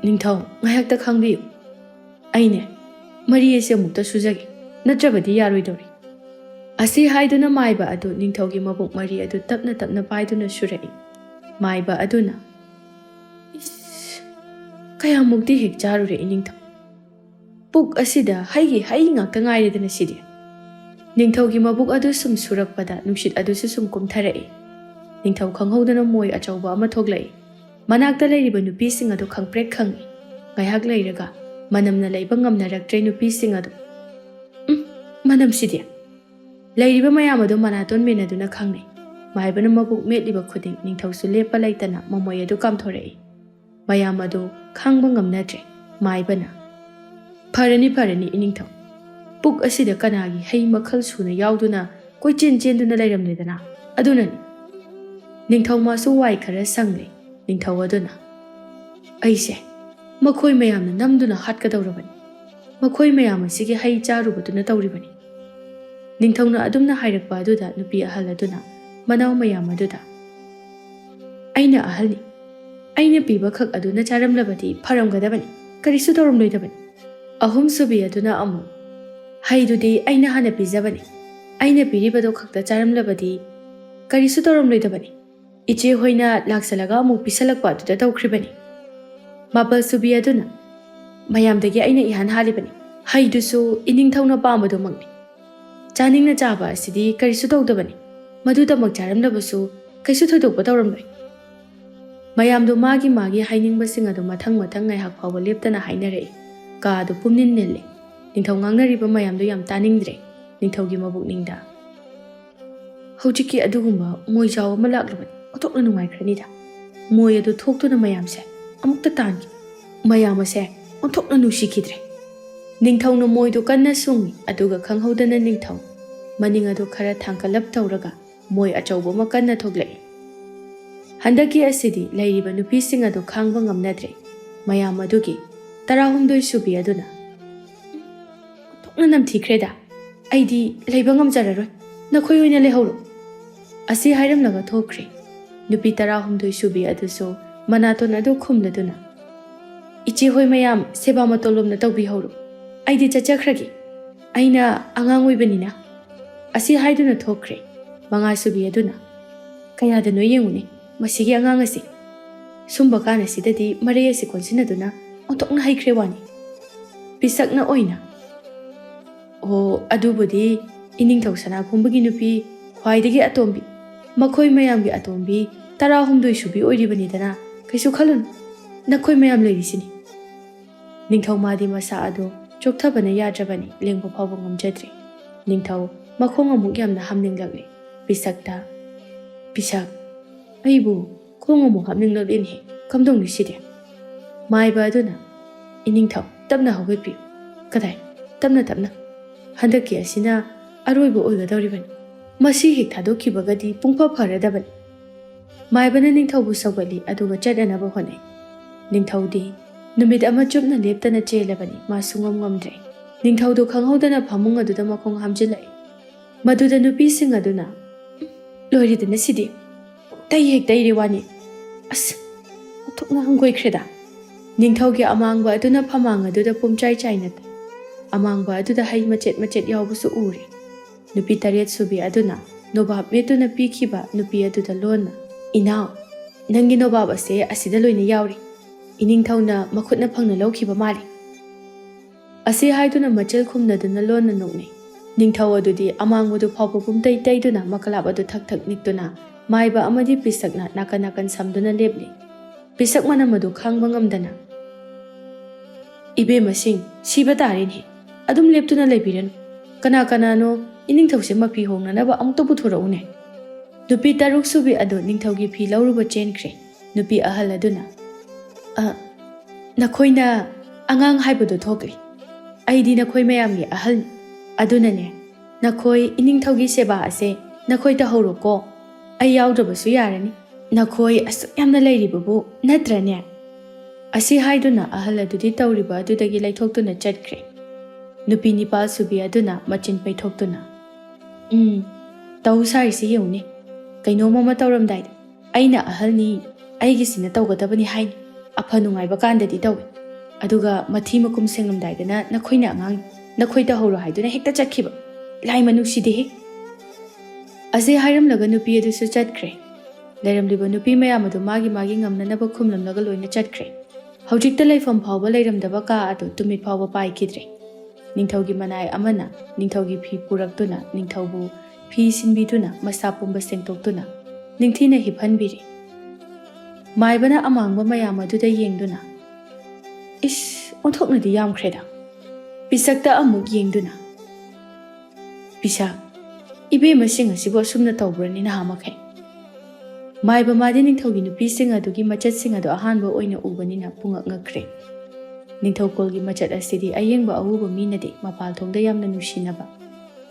"ꯅꯤꯡꯊꯧ, ꯉꯥꯏꯍꯥꯛꯇ ꯈꯥꯡꯕꯤꯌꯨ. ꯑꯩꯅꯦ ꯃꯔꯤ ꯑꯁꯤ ꯑꯃꯨꯛꯇ ꯁꯨꯖꯒꯦ, ꯅꯠꯇ꯭ꯔꯕꯗꯤ ꯌꯥꯔꯣꯏꯗꯧꯔꯤ." ꯑꯁꯤ ꯍꯥꯏꯗꯨꯅ ꯃꯥꯏꯕ ꯑꯗꯨ ꯅꯤꯡꯊꯧꯒꯤ ꯃꯕꯨꯛ ꯃꯔꯤ ꯑꯗꯨ ꯇꯞꯅ ꯇꯞꯅ ꯄꯥꯏꯗꯨꯅ ꯁꯨꯔꯛꯏ꯫ ꯃꯥꯏꯕ ꯑꯗꯨꯅ "ꯏꯁ, ꯀꯌꯥꯃꯨꯛꯇꯤ ꯍꯦꯛ ꯆꯥꯔꯨꯔꯦ ꯏꯅꯤꯡꯊꯧ. ꯄꯨꯛ ꯑꯁꯤꯗ ꯍꯩꯒꯤ ꯍꯩ ꯉꯥꯛꯇ ꯉꯥꯏꯔꯦꯗꯅ ꯁꯤꯗꯤ." ꯅꯤꯡꯊꯧꯒꯤ ꯃꯕꯨꯛ ꯑꯗꯨ ꯁꯨꯝ ꯁꯨꯔꯛꯄꯗ ꯅꯨꯡꯁꯤꯠ ꯑꯗꯨꯁꯨ ꯁꯨꯝ ꯀꯨꯝꯊꯔꯛꯏ꯫ ꯅꯤꯡꯊꯧ ꯈꯪꯍꯧꯗꯅ ꯃꯣꯏ ꯑꯆꯧꯕ ꯑꯃ ꯊꯣꯛꯂꯛꯏ꯫ ꯃꯅꯥꯛꯇ ꯂꯩꯔꯤꯕ ꯅꯨꯄꯤꯁꯤꯡ ꯑꯗꯨ ꯈꯪꯄ꯭ꯔꯦꯛ ꯈꯪꯏ꯫ ꯉꯥꯏꯍꯥꯛ ꯂꯩꯔꯒ ꯃꯅꯝꯅ ꯂꯩꯕ ꯉꯝꯅꯔꯛꯇ꯭ꯔꯦ ꯅꯨꯄꯤꯁꯤꯡ ꯑꯗꯨ꯫ "ꯃꯅꯝꯁꯤꯗꯤ!" ꯂꯩꯔꯤꯕ ꯃꯌꯥꯝ ꯑꯗꯨ ꯃꯅꯥꯇꯣꯟ ꯃꯦꯟꯅꯗꯨꯅ ꯈꯪꯅꯩ꯫ ꯃꯥꯏꯕꯅ ꯃꯕꯨꯛ ꯃꯦꯠꯂꯤꯕ ꯈꯨꯗꯤꯡ ꯅꯤꯡꯊꯧꯁꯨ ꯂꯦꯞꯄ ꯂꯩꯇꯅ ꯃꯃꯣꯏ ꯑꯗꯨ ꯀꯥꯝꯊꯣꯔꯛꯏ꯫ ꯃꯌꯥꯝ ꯑꯗꯨ ꯈꯥꯡꯕ ꯉꯝꯅꯗ꯭ꯔꯦ꯫ ꯃꯥꯏꯕꯅ "ꯐꯔꯅꯤ ꯐꯔꯅꯤ ꯏꯅꯤꯡꯊꯧ, ꯄꯨꯛ ꯑꯁꯤꯗ ꯀꯅꯥꯒꯤ ꯍꯩ ꯃꯈꯜ ꯁꯨꯅ ꯌꯥꯎꯗꯨꯅ ꯀꯣꯏꯆꯦꯟ ꯆꯦꯟꯗꯨꯅ ꯂꯩꯔꯝꯂꯦꯗꯅ, ꯑꯗꯨꯅꯅꯤ." ꯅꯤꯡꯊꯧ ꯃꯥꯁꯨ ꯋꯥꯏ ꯈꯔ ꯁꯪꯂꯦ꯫ ꯅꯤꯡꯊꯧ ꯑꯗꯨꯅ "ꯑꯩꯁꯦ ꯃꯈꯣꯏ ꯃꯌꯥꯝꯅ ꯅꯝꯗꯨꯅ ꯍꯥꯠꯀꯗꯧꯔꯕꯅꯤ. ꯃꯈꯣꯏ ꯃꯌꯥꯝ ꯑꯁꯤꯒꯤ ꯍꯩ ꯆꯥꯔꯨꯕꯗꯨꯅ ꯇꯧꯔꯤꯕꯅꯤ." ꯅꯤꯡꯊꯧꯅ ꯑꯗꯨꯝꯅ ꯍꯥꯏꯔꯛꯄ ꯑꯗꯨꯗ ꯅꯨꯄꯤ ꯑꯍꯜ ꯑꯗꯨꯅ ꯃꯅꯥꯎ ꯃꯌꯥꯝ ꯑꯗꯨꯗ "ꯑꯩꯅ ꯑꯍꯜꯅꯤ. ꯑꯩꯅ ꯄꯤꯕ ꯈꯛ ꯑꯗꯨꯅ ꯆꯥꯔꯝꯂꯕꯗꯤ ꯐꯔꯝꯒꯗꯕꯅꯤ, ꯀꯔꯤꯁꯨ ꯇꯧꯔꯝꯂꯣꯏꯗꯕꯅꯤ." ꯑꯍꯨꯝꯁꯨꯕꯤ ꯑꯗꯨꯅ ꯑꯃꯨꯛ "ꯍꯩꯗꯨꯗꯤ ꯑꯩꯅ ꯍꯥꯟꯅ ꯄꯤꯖꯕꯅꯤ. ꯑꯩꯅ ꯄꯤꯔꯤꯕꯗꯣ ꯈꯛꯇ ꯆꯥꯔꯝꯂꯕꯗꯤ ꯀꯔꯤꯁꯨ ꯇꯧꯔꯝꯂꯣꯏꯗꯕꯅꯤ. ꯏꯆꯦ ꯍꯣꯏꯅ ꯂꯥꯛꯁꯜꯂꯒ ꯑꯃꯨꯛ ꯄꯤꯁꯜꯂꯛꯄ ꯑꯗꯨꯗ ꯇꯧꯈ꯭ꯔꯤꯕꯅꯤ." ꯃꯥꯄꯜꯁꯨꯕꯤ ꯑꯗꯨꯅ "ꯃꯌꯥꯝꯗꯒꯤ ꯑꯩꯅ ꯏꯍꯥꯟ ꯍꯥꯜꯂꯤꯕꯅꯤ. ꯍꯩꯗꯨꯁꯨ ꯏꯅꯤꯡꯊꯧꯅ ꯄꯥꯝꯕꯗꯨꯃꯛꯅꯤ. ꯆꯥꯅꯤꯡꯅ ꯆꯥꯕ ꯑꯁꯤꯗꯤ ꯀꯔꯤꯁꯨ ꯇꯧꯗꯕꯅꯤ. ꯃꯗꯨꯗꯃꯛ ꯆꯥꯔꯝꯂꯕꯁꯨ ꯀꯩꯁꯨ ꯊꯣꯏꯗꯣꯛꯄ ꯇꯧꯔꯝꯂꯣꯏ." ꯃꯌꯥꯝꯗꯨ ꯃꯥꯒꯤ ꯃꯥꯒꯤ ꯍꯥꯏꯅꯤꯡꯕꯁꯤꯡ ꯑꯗꯨ ꯃꯊꯪ ꯃꯊꯪ ꯉꯥꯏꯍꯥꯛ ꯐꯥꯎꯕ ꯂꯦꯞꯇꯅ ꯍꯥꯏꯅꯔꯛꯏ꯫ ꯀꯥ ꯑꯗꯨ ꯄꯨꯝꯅꯤꯟ ꯅꯤꯜꯂꯦ꯫ ꯅꯤꯡꯊꯧ ꯉꯥꯡꯅꯔꯤꯕ ꯃꯌꯥꯝꯗꯨ ꯌꯥꯝ ꯇꯥꯅꯤꯡꯗ꯭ꯔꯦ꯫ ꯅꯤꯡꯊꯧꯒꯤ ꯃꯕꯨꯛꯅꯤꯡꯗ "ꯍꯧꯖꯤꯛꯀꯤ ꯑꯗꯨꯒꯨꯝꯕ ꯃꯣꯏꯖꯥꯎ ꯑꯃ ꯂꯥꯛꯂꯕꯗꯤ ꯑꯣꯟꯊꯣꯛꯅ ꯅꯨꯡꯉꯥꯏꯈ꯭ꯔꯅꯤꯗ. ꯃꯣꯏ ꯑꯗꯨ ꯊꯣꯛꯇꯨꯅ ꯃꯌꯥꯝꯁꯦ ꯑꯃꯨꯛꯇ ꯇꯥꯟꯈꯤ. ꯃꯌꯥꯝ ꯑꯁꯦ ꯑꯣꯟꯊꯣꯛꯅ ꯅꯨꯡꯁꯤꯈꯤꯗ꯭ꯔꯦ." ꯅꯤꯡꯊꯧꯅ ꯃꯣꯏꯗꯨ ꯀꯟꯅ ꯁꯨꯡꯏ꯫ ꯑꯗꯨꯒ ꯈꯪꯍꯧꯗꯅ ꯅꯤꯡꯊꯧ ꯃꯅꯤꯡ ꯑꯗꯨ ꯈꯔ ꯊꯥꯡꯀꯠꯂꯞ ꯇꯧꯔꯒ ꯃꯣꯏ ꯑꯆꯧꯕ ꯑꯃ ꯀꯟꯅ ꯊꯣꯛꯂꯛꯏ꯫ ꯍꯟꯗꯛꯀꯤ ꯑꯁꯤꯗꯤ ꯂꯩꯔꯤꯕ ꯅꯨꯄꯤꯁꯤꯡ ꯑꯗꯨ ꯈꯥꯡꯕ ꯉꯝꯅꯗ꯭ꯔꯦ꯫ ꯃꯌꯥꯝ ꯑꯗꯨꯒꯤ 12 ꯁꯨꯕꯤ ꯑꯗꯨꯅ "ꯑꯣꯟꯊꯣꯛꯅ ꯅꯝꯊꯤꯈ꯭ꯔꯦꯗ. ꯑꯩꯗꯤ ꯂꯩꯕ ꯉꯝꯖꯔꯔꯣꯏ. ꯅꯈꯣꯏ ꯑꯣꯏꯅ ꯂꯩꯍꯧꯔꯣ." ꯑꯁꯤ ꯍꯥꯏꯔꯝꯂꯒ ꯊꯣꯛꯈ꯭ꯔꯦ꯫ ꯅꯨꯄꯤ 13 ꯁꯨꯕꯤ ꯑꯗꯨꯁꯨ ꯃꯅꯥꯇꯣꯟ ꯑꯗꯨ ꯈꯨꯝꯂꯗꯨꯅ "ꯏꯆꯦ ꯍꯣꯏ ꯃꯌꯥꯝ ꯁꯦꯕꯥ ꯃꯇꯣꯟꯂꯣꯝꯅ ꯇꯧꯕꯤꯍꯧꯔꯣ. ꯑꯩꯗꯤ ꯆꯠꯆꯈ꯭ꯔꯒꯦ. ꯑꯩꯅ ꯑꯉꯥꯡ ꯑꯣꯏꯕꯅꯤꯅ." ꯑꯁꯤ ꯍꯥꯏꯗꯨꯅ ꯊꯣꯛꯈ꯭ꯔꯦ꯫ 5 ꯁꯨꯕꯤ ꯑꯗꯨꯅ "ꯀꯌꯥꯗꯅꯣ ꯌꯦꯡꯉꯨꯅꯦ ꯃꯁꯤꯒꯤ ꯑꯉꯥꯡ ꯑꯁꯤ. ꯁꯨꯝꯕ ꯀꯥꯟ ꯑꯁꯤꯗꯗꯤ ꯃꯔꯩ ꯑꯁꯤ ꯀꯣꯟꯁꯤꯟꯅꯗꯨꯅ ꯑꯣꯟꯊꯣꯛꯅ ꯍꯩꯈ꯭ꯔꯦ ꯋꯥꯅꯤ." ꯄꯤꯁꯛꯅ ꯑꯣꯏꯅ "ꯑꯣ, ꯑꯗꯨꯕꯨꯗꯤ ꯏꯅꯤꯡꯊꯧ ꯁꯅꯥꯈꯣꯡꯕꯒꯤ ꯅꯨꯄꯤ ꯈ꯭ꯋꯥꯏꯗꯒꯤ ꯑꯇꯣꯝꯕꯤ, ꯃꯈꯣꯏ ꯃꯌꯥꯝꯒꯤ ꯑꯇꯣꯝꯕꯤ 13 ꯁꯨꯕꯤ ꯑꯣꯏꯔꯤꯕꯅꯤꯗꯅ, ꯀꯩꯁꯨ ꯈꯜꯂꯨꯅꯨ. ꯅꯈꯣꯏ ꯃꯌꯥꯝ ꯂꯩꯔꯤꯁꯤꯅꯤ." ꯅꯤꯡꯊꯧ ꯃꯥꯗꯤ ꯃꯁꯥ ꯑꯗꯨ ꯆꯣꯛꯊꯕꯅ ꯌꯥꯗ꯭ꯔꯕꯅꯤ ꯂꯦꯡꯕ ꯐꯥꯎꯕ ꯉꯝꯖꯗ꯭ꯔꯦ ꯅꯤꯡꯊꯧ ꯃꯈꯣꯡ ꯑꯃꯨꯛ ꯌꯥꯝꯅ ꯍꯥꯝꯅꯤꯡꯂꯛꯂꯦ ꯄꯤꯁꯛꯇ ꯄꯤꯁꯛ ꯑꯩꯕꯨ ꯈꯣꯡ ꯑꯃꯨꯛ ꯍꯥꯞꯅꯤꯡꯂꯛꯂꯦꯅꯦ ꯀꯝꯗꯧꯅꯤ ꯁꯤꯗꯤ ꯃꯥꯏꯕ ꯑꯗꯨꯅ ꯏꯅꯤꯡꯊꯧ ꯇꯞꯅ ꯍꯧꯒꯠꯄꯤꯌꯨ ꯀꯗꯥꯏ ꯇꯞꯅ ꯍꯟꯗꯛꯀꯤ ꯑꯁꯤꯅ ꯑꯔꯣꯏꯕ ꯑꯣꯏꯒꯗꯧꯔꯤꯕꯅꯤ ꯃꯁꯤ ꯍꯦꯛ ꯊꯥꯗꯣꯛꯈꯤꯕꯒꯗꯤ ꯄꯨꯡꯐ ꯐꯔꯗꯕꯅꯤ ꯃꯥꯏꯕꯅ ꯅꯤꯡꯊꯧꯕꯨ ꯁꯧꯒꯠꯂꯤ ꯑꯗꯨꯒ ꯆꯠꯅꯅꯕ ꯍꯣꯠꯅꯩ ꯅꯤꯡꯊꯧꯗꯤ ꯅꯨꯃꯤꯠ ꯑꯃ ꯆꯨꯞꯅ ꯂꯦꯞꯇꯅ ꯆꯦꯜꯂꯕꯅꯤ ꯃꯥ ꯁꯨꯡꯉꯝ ꯉꯝꯗ꯭ꯔꯦ ꯅꯤꯡꯊꯧꯗꯨ ꯈꯪꯍꯧꯗꯅ ꯐꯃꯨꯡ ꯑꯗꯨꯗ ꯃꯈꯣꯡ ꯍꯥꯝꯖꯤꯜꯂꯛꯏ ꯃꯗꯨꯗ ꯅꯨꯄꯤꯁꯤꯡ ꯑꯗꯨꯅ ꯂꯣꯏꯔꯦꯗꯅ ꯁꯤꯗꯤ ꯇꯩ ꯍꯦꯛ ꯇꯩꯔꯦ ꯋꯥꯅꯤ ꯑꯁ ꯑꯣꯟꯊꯣꯛꯅ ꯍꯪꯒꯣꯏꯈ꯭ꯔꯦꯗ ꯅꯤꯡꯊꯧꯒꯤ ꯑꯃꯥꯡꯕ ꯑꯗꯨꯅ ꯐꯃꯥꯡ ꯑꯗꯨꯗ ꯄꯨꯝꯆꯥꯏ ꯆꯥꯏꯅ ꯇꯩ ꯑꯃꯥꯡꯕ ꯑꯗꯨꯗ ꯍꯩ ꯃꯆꯦꯠ ꯌꯥꯎꯕꯁꯨ ꯎꯔꯦ ꯅꯨꯄꯤ 8 ꯁꯨꯕꯤ ꯑꯗꯨꯅ ꯅꯣꯕꯥꯕ ꯃꯦꯠꯇꯨꯅ ꯄꯤꯈꯤꯕ ꯅꯨꯄꯤ ꯑꯗꯨꯗ ꯂꯣꯟꯅ ꯏꯅꯥꯎ ꯅꯪꯒꯤ ꯅꯣꯕꯥꯕ ꯑꯁꯦ ꯑꯁꯤꯗ ꯂꯣꯏꯅ ꯌꯥꯎꯔꯤ ꯏꯅꯤꯡꯊꯧꯅ ꯃꯈꯨꯠꯅ ꯐꯪꯅ ꯂꯧꯈꯤꯕ ꯃꯥꯜꯂꯤ ꯑꯁꯤ ꯍꯥꯏꯗꯨꯅ ꯃꯆꯜ ꯈꯨꯝꯅꯗꯨꯅ ꯂꯣꯟꯅ ꯅꯣꯛꯅꯩ ꯅꯤꯡꯊꯧ ꯑꯗꯨꯗꯤ ꯑꯃꯥꯡꯕꯗꯨ ꯐꯥꯎꯕ ꯄꯨꯝꯇꯩ ꯇꯩꯗꯨꯅ ꯃꯀꯂꯥꯞ ꯑꯗꯨ ꯊꯛ ꯅꯤꯛꯇꯨꯅ ꯃꯥꯏꯕ ꯑꯃꯗꯤ ꯄꯤꯁꯛꯅ ꯅꯥꯀꯟ ꯁꯝꯗꯨꯅ ꯂꯦꯞꯂꯤ ꯄꯤꯁꯛ ꯃꯅꯝ ꯑꯗꯨ ꯈꯥꯡꯕ ꯉꯝꯗꯅ ꯏꯕꯦꯝꯃꯁꯤꯡ ꯁꯤꯕ ꯇꯥꯔꯦꯅꯦ ꯑꯗꯨꯝ ꯂꯦꯞꯇꯨꯅ ꯂꯩꯕꯤꯔꯅꯨ ꯀꯅꯥꯅꯣ ꯏꯅꯤꯡꯊꯧꯁꯦ ꯃꯐꯤ ꯍꯣꯡꯅꯅꯕ ꯑꯃꯨꯛꯇ ꯄꯨꯊꯣꯔꯛꯎꯅꯦ ꯅꯨꯄꯤ 10 ꯁꯨꯕꯤ ꯑꯗꯨ ꯅꯤꯡꯊꯧꯒꯤ ꯐꯤ ꯂꯧꯔꯨꯕ ꯆꯦꯟꯈ꯭ꯔꯦ ꯅꯨꯄꯤ ꯑꯍꯜ ꯑꯗꯨꯅ ꯅꯈꯣꯏꯅ ꯑꯉꯥꯡ ꯍꯥꯏꯕꯗꯨ ꯊꯣꯛꯂꯤ ꯑꯩꯗꯤ ꯅꯈꯣꯏ ꯃꯌꯥꯝꯒꯤ ꯑꯍꯜꯅꯤ ꯑꯗꯨꯅꯅꯦ ꯅꯈꯣꯏ ꯏꯅꯤꯡꯊꯧꯒꯤ ꯁꯦꯕꯥ ꯑꯁꯦ ꯅꯈꯣꯏ ꯇꯧꯍꯧꯔꯣꯀꯣ ꯑꯩ ꯌꯥꯎꯗ꯭ꯔꯕꯁꯨ ꯌꯥꯔꯅꯤ ꯅꯈꯣꯏ ꯑꯁꯨꯛ ꯌꯥꯝꯅ ꯂꯩꯔꯤꯕꯕꯨ ꯅꯠꯇ꯭ꯔꯅꯦ ꯑꯁꯤ ꯍꯥꯏꯗꯨꯅ ꯑꯍꯜ ꯑꯗꯨꯗꯤ ꯇꯧꯔꯤꯕ ꯑꯗꯨꯗꯒꯤ ꯂꯩꯊꯣꯛꯇꯨꯅ ꯆꯠꯈ꯭ꯔꯦ ꯅꯨꯄꯤ 9 ꯁꯨꯕꯤ ꯑꯗꯨꯅ ꯃꯆꯤꯟ ꯄꯩꯊꯣꯛꯇꯨꯅ ꯇꯧ ꯁꯥꯔꯤꯁꯤ ꯌꯦꯡꯎꯅꯦ ꯀꯩꯅꯣꯝ ꯑꯃ ꯇꯧꯔꯝꯗꯥꯏꯗ ꯑꯩꯅ ꯑꯍꯜꯅꯤ ꯑꯩꯒꯤꯁꯤꯅ ꯇꯧꯒꯗꯕꯅꯤ ꯍꯥꯏꯅꯤ ꯑꯐ ꯅꯨꯡꯉꯥꯏꯕ ꯀꯥꯟꯗꯗꯤ ꯇꯧꯏ ꯑꯗꯨꯒ ꯃꯊꯤ ꯃꯀꯨꯝ ꯁꯦꯡꯂꯝꯗꯥꯏꯗꯅ ꯅꯈꯣꯏꯅ ꯑꯉꯥꯡ ꯅꯈꯣꯏ ꯇꯧꯍꯧꯔꯣ ꯍꯥꯏꯗꯨꯅ ꯍꯦꯛꯇ ꯆꯠꯈꯤꯕ ꯂꯥꯏ ꯃꯅꯨꯡꯁꯤꯗꯦꯍꯦ ꯑꯁꯤ ꯍꯥꯏꯔꯝꯂꯒ ꯅꯨꯄꯤ ꯑꯗꯨꯁꯨ ꯆꯠꯈ꯭ꯔꯦ ꯂꯩꯔꯝꯂꯤꯕ ꯅꯨꯄꯤ ꯃꯌꯥꯝ ꯑꯗꯨ ꯃꯥꯒꯤ ꯉꯝꯅꯅꯕ ꯈꯨꯝꯂꯝꯂꯒ ꯂꯣꯏꯅ ꯆꯠꯈ꯭ꯔꯦ ꯍꯧꯖꯤꯛꯇ ꯂꯩꯐꯝ ꯐꯥꯎꯕ ꯂꯩꯔꯝꯗꯕ ꯀꯥ ꯑꯗꯨ ꯇꯨꯃꯤꯠ ꯐꯥꯎꯕ ꯄꯥꯏꯈꯤꯗ꯭ꯔꯦ ꯅꯤꯡꯊꯧꯒꯤ ꯃꯅꯥꯏ ꯑꯃꯅ ꯅꯤꯡꯊꯧꯒꯤ ꯐꯤ ꯄꯨꯔꯛꯇꯨꯅ ꯅꯤꯡꯊꯧꯕꯨ ꯐꯤ ꯁꯤꯟꯕꯤꯗꯨꯅ ꯃꯁꯥ ꯄꯨꯝꯕ ꯁꯦꯡꯇꯣꯛꯇꯨꯅ ꯅꯤꯡꯊꯤꯅ ꯍꯤꯞꯍꯟꯕꯤꯔꯤ ꯃꯥꯏꯕꯅ ꯑꯃꯥꯡꯕ ꯃꯌꯥꯝ ꯑꯗꯨꯗ ꯌꯦꯡꯗꯨꯅ ꯏꯁ ꯑꯣꯟꯊꯣꯛꯅꯗꯤ ꯌꯥꯝꯈ꯭ꯔꯦꯗ ꯄꯤꯁꯛꯇ ꯑꯃꯨꯛ ꯌꯦꯡꯗꯨꯅ ꯄꯤꯁꯛ ꯏꯕꯦꯝꯃꯁꯤꯡ ꯑꯁꯤꯕꯨ ꯑꯁꯨꯝꯅ ꯇꯧꯕ꯭ꯔꯅꯤ ꯅꯍꯥꯃꯈꯩ ꯃꯥꯏꯕ ꯃꯥꯗꯤ ꯅꯤꯡꯊꯧꯒꯤ ꯅꯨꯄꯤꯁꯤꯡ ꯑꯗꯨꯒꯤ ꯃꯆꯠꯁꯤꯡ ꯑꯗꯨ ꯑꯍꯥꯟꯕ ꯑꯣꯏꯅ ꯎꯕꯅꯤꯅ ꯄꯨꯡꯉꯛ ꯉꯛꯈ꯭ꯔꯦ ꯅꯤꯡꯊꯧꯀꯣꯜꯒꯤ ꯃꯆꯠ ꯑꯁꯤꯗꯤ ꯑꯌꯦꯡꯕ ꯑꯎꯕ ꯃꯤꯅꯗꯤ ꯃꯄꯥꯜꯊꯣꯡꯗ ꯌꯥꯝꯅ ꯅꯨꯡꯁꯤꯅꯕ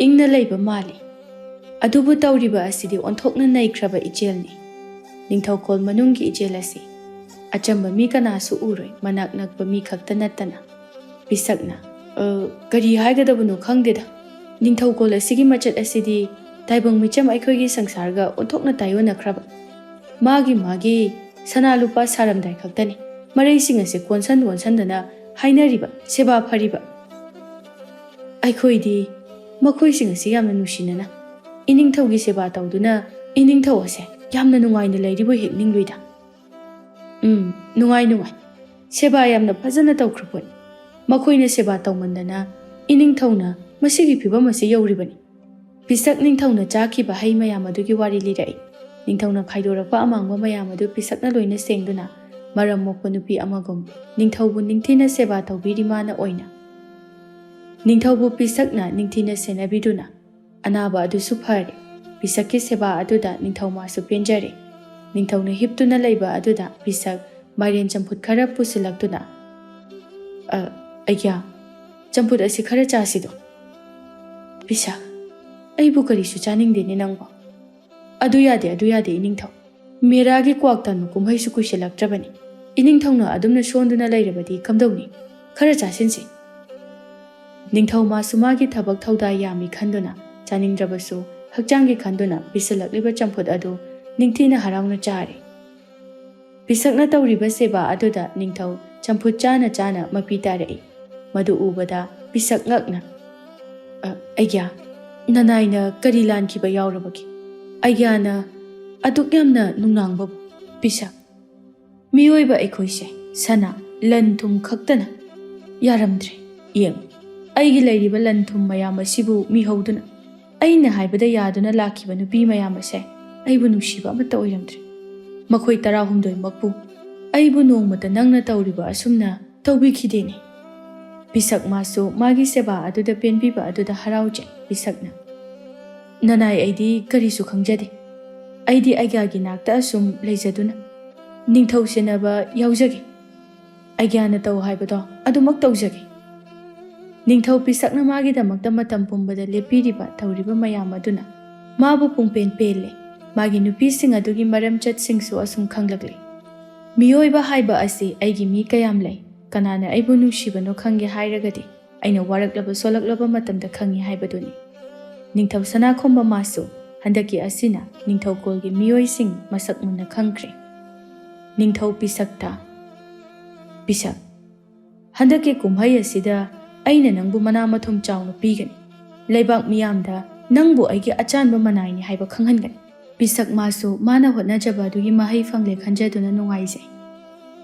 ꯏꯪꯅ ꯂꯩꯕ ꯃꯥꯜꯂꯤ ꯑꯗꯨꯕꯨ ꯇꯧꯔꯤꯕ ꯑꯁꯤꯗꯤ ꯑꯣꯟꯊꯣꯛꯅ ꯅꯩꯈ꯭ꯔꯕ ꯏꯆꯦꯜꯅꯤ ꯅꯤꯡꯊꯧꯀꯣꯜ ꯃꯅꯨꯡꯒꯤ ꯏꯆꯦꯜ ꯑꯁꯤ ꯑꯆꯝꯕ ꯃꯤ ꯀꯅꯥꯁꯨ ꯎꯔꯣꯏ ꯃꯅꯥꯛ ꯅꯛꯄ ꯃꯤ ꯈꯛꯇ ꯅꯠꯇꯅ ꯄꯤꯁꯛꯅ ꯀꯔꯤ ꯍꯥꯏꯒꯗꯕꯅꯣ ꯈꯪꯗꯦꯗ ꯅꯤꯡꯊꯧꯀꯣꯜ ꯑꯁꯤꯒꯤ ꯃꯆꯠ ꯑꯁꯤꯗꯤ ꯇꯥꯏꯕꯪ ꯃꯤꯆꯝ ꯑꯩꯈꯣꯏꯒꯤ ꯁꯪꯁꯥꯔꯒ ꯑꯣꯟꯊꯣꯛꯅ ꯇꯥꯏꯌꯣꯟꯅꯈ꯭ꯔꯕ ꯃꯥꯒꯤ ꯁꯅꯥ ꯂꯨꯄꯥ ꯁꯥꯔꯝꯗꯥꯏ ꯈꯛꯇꯅꯤ ꯃꯔꯩꯁꯤꯡ ꯑꯁꯤ ꯀꯣꯟꯁꯟꯗꯅ ꯍꯥꯏꯅꯔꯤꯕ ꯁꯦꯕꯥ ꯐꯔꯤꯕ ꯑꯩꯈꯣꯏꯗꯤ ꯃꯈꯣꯏꯁꯤꯡ ꯑꯁꯤ ꯌꯥꯝꯅ ꯅꯨꯡꯁꯤꯅꯅ ꯏꯅꯤꯡꯊꯧꯒꯤ ꯁꯦꯕꯥ ꯇꯧꯗꯨꯅ ꯏꯅꯤꯡꯊꯧ ꯑꯁꯦ ꯌꯥꯝꯅ ꯅꯨꯡꯉꯥꯏꯅ ꯂꯩꯔꯤꯕꯣꯏ ꯍꯦꯛ ꯅꯤꯡꯂꯨꯏꯗ ꯅꯨꯡꯉꯥꯏ ꯁꯦꯕꯥ ꯌꯥꯝꯅ ꯐꯖꯅ ꯇꯧꯈ꯭ꯔꯄꯣꯠꯅꯤ ꯃꯈꯣꯏꯅ ꯁꯦꯕꯥ ꯇꯧꯃꯟꯗꯅ ꯏꯅꯤꯡꯊꯧꯅ ꯃꯁꯤꯒꯤ ꯐꯤꯕꯝ ꯑꯁꯤ ꯌꯧꯔꯤꯕꯅꯤ ꯄꯤꯁꯛ ꯅꯤꯡꯊꯧꯅ ꯆꯥꯈꯤꯕ ꯍꯩ ꯃꯌꯥꯝ ꯑꯗꯨꯒꯤ ꯋꯥꯔꯤ ꯂꯤꯔꯛꯏ ꯅꯤꯡꯊꯧꯅ ꯈꯥꯏꯗꯣꯔꯛꯄ ꯑꯃꯥꯡꯕ ꯃꯌꯥꯝ ꯑꯗꯨ ꯄꯤꯁꯛꯅ ꯂꯣꯏꯅ ꯁꯦꯡꯗꯨꯅ ꯃꯔꯝ ꯃꯣꯛꯄ ꯅꯨꯄꯤ ꯑꯃꯒꯨꯝ ꯅꯤꯡꯊꯧꯕꯨ ꯅꯤꯡꯊꯤꯅ ꯁꯦꯕꯥ ꯇꯧꯕꯤꯔꯤ ꯃꯥꯅ ꯑꯣꯏꯅ ꯅꯤꯡꯊꯧꯕꯨ ꯄꯤꯁꯛꯅ ꯅꯤꯡꯊꯤꯅ ꯁꯦꯟꯅꯕꯤꯗꯨꯅ ꯑꯅꯥꯕ ꯑꯗꯨꯁꯨ ꯐꯔꯦ ꯄꯤꯁꯛꯀꯤ ꯁꯦꯕꯥ ꯑꯗꯨꯗ ꯅꯤꯡꯊꯧ ꯃꯥꯁꯨ ꯄꯦꯟꯖꯔꯦ ꯅꯤꯡꯊꯧꯅ ꯍꯤꯞꯇꯨꯅ ꯂꯩꯕ ꯑꯗꯨꯗ ꯄꯤꯁꯛ ꯃꯥꯏꯔꯦꯟ ꯆꯝꯐꯨꯠ ꯈꯔ ꯄꯨꯁꯤꯜꯂꯛꯇꯨꯅ ꯑꯩꯌꯥ ꯆꯝꯐꯨꯠ ꯑꯁꯤ ꯈꯔ ꯆꯥꯁꯤꯗꯣ ꯄꯤꯁꯛ ꯑꯩꯕꯨ ꯀꯔꯤꯁꯨ ꯆꯥꯅꯤꯡꯗꯦꯅꯦ ꯅꯪꯕꯣ ꯑꯗꯨ ꯌꯥꯗꯦ ꯏꯅꯤꯡꯊꯧ ꯃꯦꯔꯥꯒꯤ ꯀ꯭ꯋꯥꯛ ꯇꯟꯕ ꯀꯨꯝꯍꯩꯁꯨ ꯀꯨꯏꯁꯤꯜꯂꯛꯇ꯭ꯔꯕꯅꯤ ꯏꯅꯤꯡꯊꯧꯅ ꯑꯗꯨꯝꯅ ꯁꯣꯟꯗꯨꯅ ꯂꯩꯔꯕꯗꯤ ꯀꯝꯗꯧꯅꯤ ꯈꯔ ꯆꯥꯁꯤꯟꯁꯤ ꯅꯤꯡꯊꯧ ꯃꯥꯁꯨ ꯃꯥꯒꯤ ꯊꯕꯛ ꯊꯧꯗꯥ ꯌꯥꯝꯃꯤ ꯈꯟꯗꯨꯅ ꯆꯥꯅꯤꯡꯗ꯭ꯔꯕꯁꯨ ꯍꯛꯆꯥꯡꯒꯤ ꯈꯟꯗꯨꯅ ꯄꯤꯁꯤꯜꯂꯛꯂꯤꯕ ꯆꯝꯐꯨꯠ ꯑꯗꯨ ꯅꯤꯡꯊꯤꯅ ꯍꯔꯥꯎꯅ ꯆꯥꯔꯤ ꯄꯤꯁꯛꯅ ꯇꯧꯔꯤꯕ ꯁꯦꯕꯥ ꯑꯗꯨꯗ ꯅꯤꯡꯊꯧ ꯆꯝꯐꯨꯠ ꯆꯥꯅ ꯃꯄꯤ ꯇꯥꯔꯛꯏ ꯃꯗꯨ ꯎꯕꯗ ꯄꯤꯁꯛ ꯉꯛꯅ ꯑꯩꯌꯥ ꯅꯅꯥꯏꯅ ꯀꯔꯤ ꯂꯥꯟꯈꯤꯕ ꯌꯥꯎꯔꯕꯒꯦ ꯑꯩꯌꯥꯅ ꯑꯗꯨꯛ ꯌꯥꯝꯅ ꯅꯨꯡꯅꯥꯡꯕꯕꯨ ꯄꯤꯁꯛ ꯃꯤꯑꯣꯏꯕ ꯑꯩꯈꯣꯏꯁꯦ ꯁꯅꯥ ꯂꯟ ꯊꯨꯝ ꯈꯛꯇꯅ ꯌꯥꯔꯝꯗ꯭ꯔꯦ ꯌꯦꯡꯉꯨ ꯑꯩꯒꯤ ꯂꯩꯔꯤꯕ ꯂꯟ ꯊꯨꯝ ꯃꯌꯥꯝ ꯑꯁꯤꯕꯨ ꯃꯤꯍꯧꯗꯨꯅ ꯑꯩꯅ ꯍꯥꯏꯕꯗ ꯌꯥꯗꯨꯅ ꯂꯥꯛꯈꯤꯕ ꯅꯨꯄꯤ ꯃꯌꯥꯝ ꯑꯁꯦ ꯑꯩꯕꯨ ꯅꯨꯡꯁꯤꯕ ꯑꯃꯠꯇ ꯑꯣꯏꯔꯝꯗ꯭ꯔꯦ ꯃꯈꯣꯏ 19 ꯃꯛꯄꯨ ꯑꯩꯕꯨ ꯅꯣꯡꯃꯇ ꯅꯪꯅ ꯇꯧꯔꯤꯕ ꯑꯁꯨꯝꯅ ꯇꯧꯕꯤꯈꯤꯗꯦꯅꯦ Pisak masu magi seba aduda penbiba aduda haraujay pisakna. Nanay aidi karisu khangjade. Aidi aigagi nakta asum leijaduna. Ningthau senaba yaujage. Aigyana taw haibado adumak tawjage. Ningthau pisakna magi damakta matam pumbada lepiriba tawriba mayam aduna. Mabu pungpen pele. Magi nupi sing adugi maram chat singsu asum khanglakle. Miyoiba haiba asi aigi mi kayam lay. Kanana aibu nushibano khange hairagadi. Aina waraklaba solaklaba matamda khangi haibaduni. Ningthau sana khomba masu. Handaki asina ningthau kolgi miyoi sing masak muna khangkre. Ningthau pisakta. Pisak. Handaki kumhai asida aina nangbu mana mathum chawna pigani. Laibak miyamda nangbu aigi achanba manaini haiba khanghangani. Pisak masu mana hotna jabadugi mahai fangle khanjaduna nungaizay.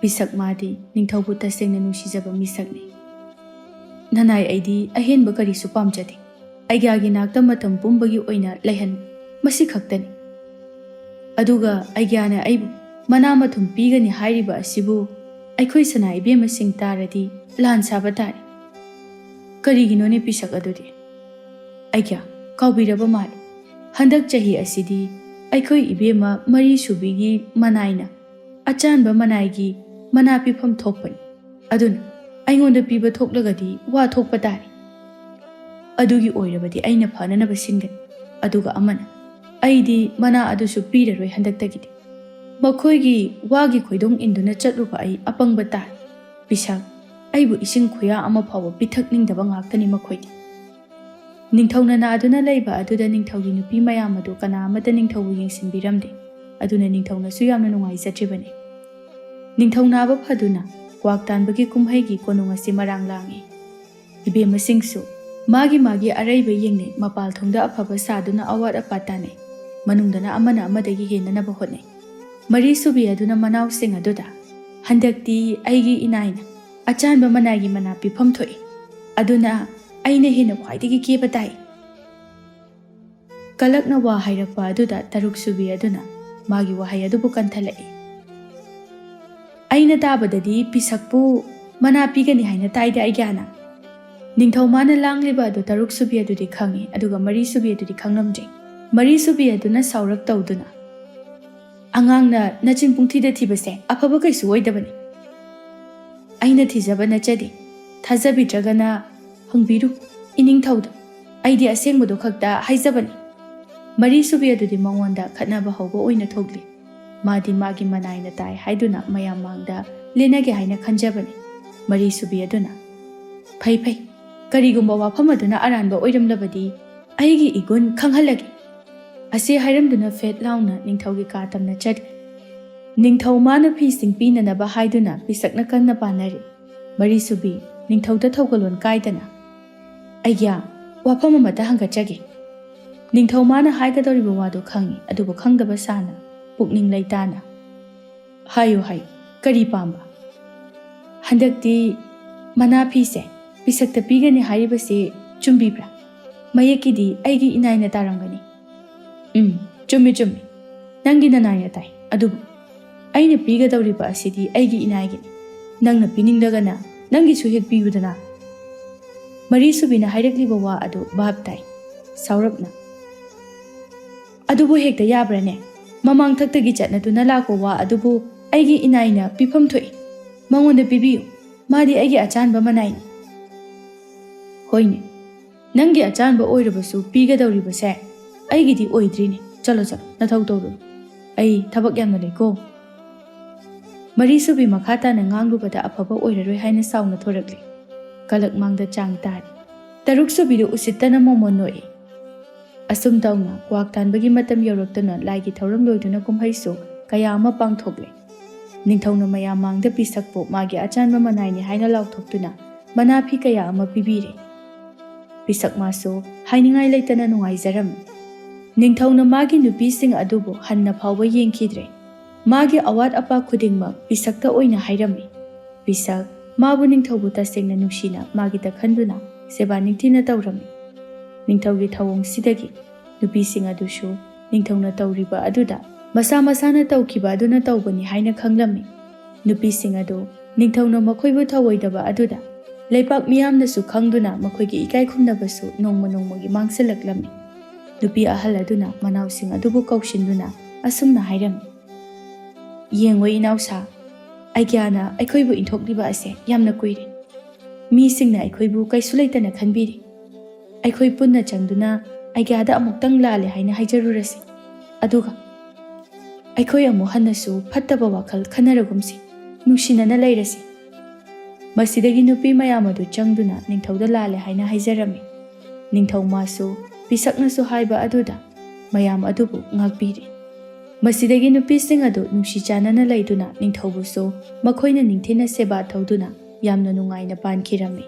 Pisak madi ningthau bu tasengna nungsijaba misakni. Nanay aidi ahenba karisu pamjadi. Aigyagi nakta matam pumbagi oina laihan masi khaktani. Aduga aigyana aibu mana mathum pigani hairiba asibu aikhoi sana ibema sing taradi lan saba tari. Kariginone pisak adudi. Aigya kaubiraba mali. Handak chahi asidi aikhoi ibema mari subigi manaina achanba manaigi mana pifam thokpani. Aduna aingonda piba thoklagadi wa thokpa tari. Adugi oirabadi aina phananaba singani. Aduga amana aidi mana adusu piraroi handaktagidi. Makhoigi wagi khoidong induna chatruba ai apangba tari. Pisak aibu ising khuya ama phawa pithakningdaba ngaktani makhoigi. Ningthauna na aduna laiba aduda ningthaugi nupi mayam adu kana amata ningthaubu yengsinbiramde. Aduna ningthauna su yamna nungaijatrebani. Ningthauna aba phaduna kwaktanbagi kumhaigi konung asi marang langi. Ibema singsu magi araiba yengne mapal thongda afaba saduna awat apatane. Manungdana amana amadagi henanaba hotne. Mari subi aduna manaw sing aduda. Handakti aigi inaina achanba managi mana pifam thoi. Aduna aina hena khwaidagi keba tai. Kalakna wa hairakpa aduda taruk subi aduna magi wahai adubu kanthalai. Aina tabadadi pisakpu mana pigani haina taida aigyana. Ningthau mana langliba adu taruk subi adudi khangi aduga mari subi adudi khanglamjai. Mari subi aduna saurak tawduna. Angangna nachin pungthida thibase afaba kaisu oidabani. Aina thijaba nachadi thajabidragana hangbiru iningthauda aidi asengbodo khakta haijabani. Mari subi adudi mangonda khatnaba hawba oina thogli. Madi magi manaina tai haiduna mayam mangda lenage haina khanjabani. Mari subi aduna phai karigumba wafam aduna aranba oiramlabadi aigi igun khanghalagi. Ase hairamduna fet launa ningthaugi katamna chad. Ningthau mana phi singpina naba haiduna pisakna kanna panari. Mari subi ningthauda thogalon kaidana. Aigya wafam amata hangachage. Ningthau mana haigadoriba wadu khangi adubu khangdaba sana pukning laitana. Hayo hai kari pamba. Handakti mana phi se pisakta pigani haribase chumbibra. Mayekidi aigi inaina tarangani. Chummi. Nangi nanaya tai. Adubu aina pigadoriba asidi aigi inaigini. Nangna piningdagana nangi suhek piyudana. Mari subina hairakliba wa adu bab tai. Saurapna. Adubu hekta yabrane. Mamang thaktagi chatnaduna lako wa adubu aigi inaina pifam thoi. Mangonda pibiyu. Madi aigi achanba manaini. Hoine. Nangi achanba oirabasu pigadoribase aigidi oidrini. Chalo nathau tawru. Ai thabak yamna leko. Mari subi makhata na nganglubada afaba oiraroi haina sauna thorakli. Kalak mangda chang tari. Taruk subidu usittana momonoi. Asum tauna kwaktanbagi matam yawraktuna laigi thauram loiduna kumhaisu kaya ama pangthokle. Ningthauna mayam mangda pisakpo magi achanba manaini haina laukthokuna manapi kaya ama pibire. Pisak maso hainingai leitana nungaizaram. Ningthauna magi nupi sing adubu hanna phawba yengkhidre. Magi awat apa khudingma pisakta oina hairami. Pisak mabu ningthaubu tasengna nungsina magi ta khanduna seba ningthina tawrami. Ningthaugi thawong sidagi nupi sing adushu ningthauna tawriba aduda masana tawkiba aduna tawbani haina khanglami. Nupi sing adu ningthauna makhoibu thawoidaba aduda ꯂꯩꯄꯥꯛ ꯃꯤꯌꯥꯝꯅꯁꯨ ꯈꯪꯗꯨꯅ ꯃꯈꯣꯏꯒꯤ ꯏꯀꯥꯏ ꯈꯨꯝꯅꯕꯁꯨ ꯅꯣꯡꯃ ꯅꯣꯡꯃꯒꯤ ꯃꯥꯡꯁꯤꯜꯂꯛꯂꯝꯃꯤ꯫ ꯅꯨꯄꯤ ꯑꯍꯜ ꯑꯗꯨꯅ ꯃꯅꯥꯎꯁꯤꯡ ꯑꯗꯨꯕꯨ ꯀꯧꯁꯤꯟꯗꯨꯅ ꯑꯁꯨꯝꯅ ꯍꯥꯏꯔꯝꯃꯤ, "ꯌꯦꯡꯉꯣ ꯏꯅꯥꯎꯁꯥ, ꯑꯩꯒ꯭ꯌꯥꯅ ꯑꯩꯈꯣꯏꯕꯨ ꯏꯟꯊꯣꯛꯂꯤꯕ ꯑꯁꯦ ꯌꯥꯝꯅ ꯀꯨꯏꯔꯦ꯫ ꯃꯤꯁꯤꯡꯅ ꯑꯩꯈꯣꯏꯕꯨ ꯀꯩꯁꯨ ꯂꯩꯇꯅ ꯈꯟꯕꯤꯔꯤ꯫ ꯑꯩꯈꯣꯏ ꯄꯨꯟꯅ ꯆꯪꯗꯨꯅ ꯑꯩꯒ꯭ꯌꯥꯗ ꯑꯃꯨꯛꯇꯪ ꯂꯥꯜꯂꯦ ꯍꯥꯏꯅ ꯍꯥꯏꯖꯔꯨꯔꯁꯤ꯫ ꯑꯗꯨꯒ ꯑꯩꯈꯣꯏ ꯑꯃꯨꯛ ꯍꯟꯅꯁꯨ ꯐꯠꯇꯕ ꯋꯥꯈꯜ ꯈꯟꯅꯔꯒꯨꯝꯁꯤ, ꯅꯨꯡꯁꯤꯅꯅ ꯂꯩꯔꯁꯤ." ꯃꯁꯤꯗꯒꯤ ꯅꯨꯄꯤ ꯃꯌꯥꯝ ꯑꯗꯨ ꯆꯪꯗꯨꯅ ꯅꯤꯡꯊꯧꯗ ꯂꯥꯜꯂꯦ ꯍꯥꯏꯅ ꯍꯥꯏꯖꯔꯝꯃꯤ꯫ ꯅꯤꯡꯊꯧ ꯃꯥꯁꯨ ꯄꯤꯁꯛꯅꯁꯨ ꯍꯥꯏꯕ ꯑꯗꯨꯗ ꯃꯌꯥꯝ ꯑꯗꯨꯕꯨ ꯉꯥꯛꯄꯤꯔꯤ꯫ ꯃꯁꯤꯗꯒꯤ ꯅꯨꯄꯤꯁꯤꯡ ꯑꯗꯨ ꯅꯨꯡꯁꯤ ꯆꯥꯟꯅꯅ ꯂꯩꯗꯨꯅ ꯅꯤꯡꯊꯧꯕꯨꯁꯨ ꯃꯈꯣꯏꯅ ꯅꯤꯡꯊꯤꯅ ꯁꯦꯕꯥ ꯇꯧꯗꯨꯅ ꯌꯥꯝꯅ ꯅꯨꯡꯉꯥꯏꯅ ꯄꯥꯟꯈꯤꯔꯝꯃꯤ꯫